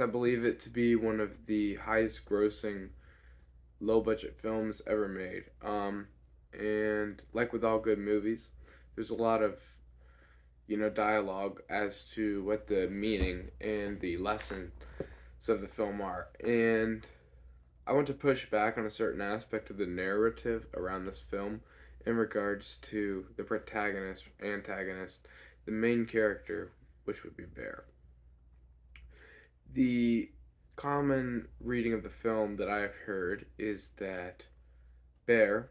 I believe it to be one of the highest grossing low budget films ever made. And like with all good movies, there's a lot of, dialogue as to what the meaning and the lessons of the film are. And I want to push back on a certain aspect of the narrative around this film in regards to the protagonist, antagonist, the main character, which would be Bear. The common reading of the film that I've heard is that Bear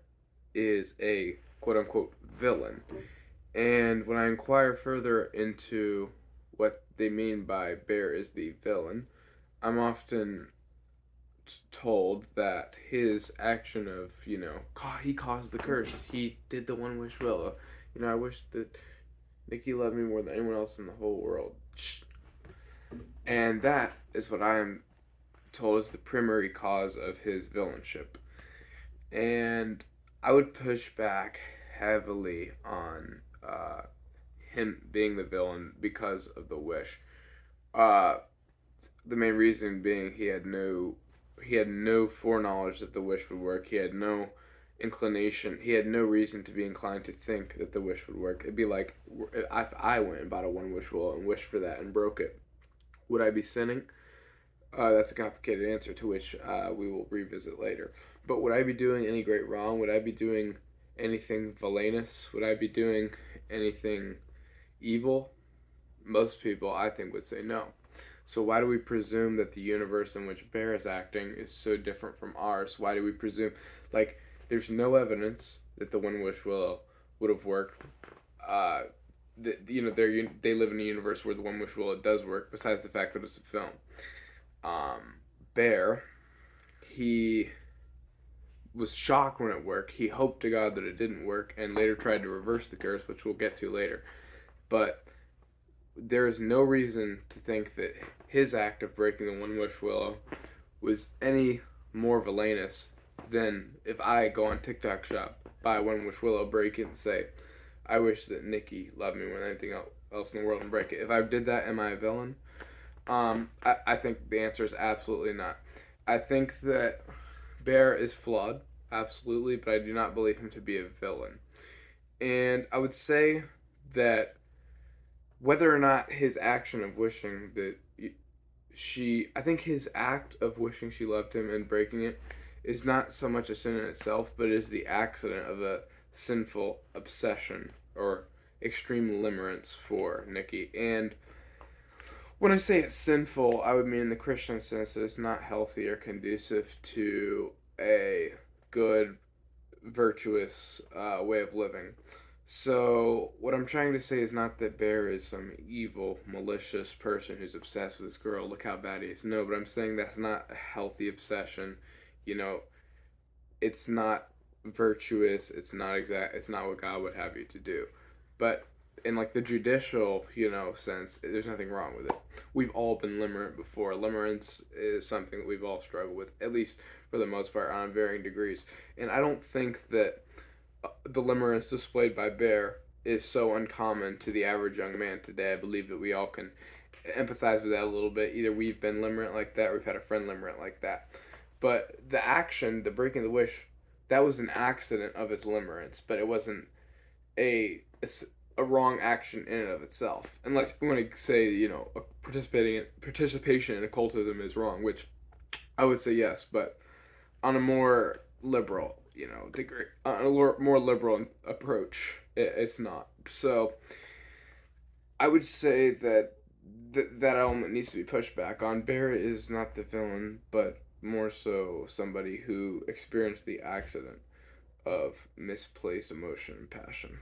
is a quote unquote villain. And when I inquire further into what they mean by Bear is the villain, I'm often told that his action of, he caused the curse. He did the one wish will. I wish that Nikki loved me more than anyone else in the whole world. And that is what I am told is the primary cause of his villainship. And I would push back heavily on him being the villain because of the wish. Uh, the main reason being he had no foreknowledge that the wish would work. He had no inclination. He had no reason to be inclined to think that the wish would work. It'd be like if I went and bought a one wish will and wished for that and broke it. Would I be sinning? That's a complicated answer to which we will revisit later. But would I be doing any great wrong? Would I be doing anything villainous? Would I be doing anything evil? Most people, I think, would say no. So why do we presume that the universe in which Bear is acting is so different from ours? Why do we presume, like, there's no evidence that the One Wish will would have worked? Uh, they live in a universe where the One Wish will it does work. Besides the fact that it's a film, Bear, he was shocked when it worked. He hoped to God that it didn't work, and later tried to reverse the curse, which we'll get to later. But there is no reason to think that his act of breaking the One Wish Willow was any more villainous than if I go on TikTok shop, buy One Wish Willow, break it, and say, I wish that Nikki loved me more than anything else in the world, and break it. If I did that, am I a villain? I think the answer is absolutely not. I think that Bear is flawed, absolutely, but I do not believe him to be a villain. And I would say that whether or not his action of wishing that I think his act of wishing she loved him and breaking it is not so much a sin in itself, but is the accident of a sinful obsession or extreme limerence for Nikki. And when I say it's sinful, I would mean in the Christian sense that it's not healthy or conducive to a good, virtuous way of living. So, what I'm trying to say is not that Bear is some evil, malicious person who's obsessed with this girl. Look how bad he is. No, but I'm saying that's not a healthy obsession. You know, it's not virtuous. It's not what God would have you to do. But in like the judicial, sense, there's nothing wrong with it. We've all been limerent before. Limerence is something that we've all struggled with, at least for the most part, on varying degrees. And I don't think that the limerence displayed by Bear is so uncommon to the average young man today. I believe that we all can empathize with that a little bit. Either we've been limerent like that, or we've had a friend limerent like that. But the action, the breaking the wish, that was an accident of his limerence, but it wasn't a wrong action in and of itself. Unless you want to say, participation in occultism is wrong, which I would say yes, but on a more liberal, degree, on a more liberal approach, it's not. So I would say that that element needs to be pushed back on. Bear is not the villain, but more so somebody who experienced the accident of misplaced emotion and passion.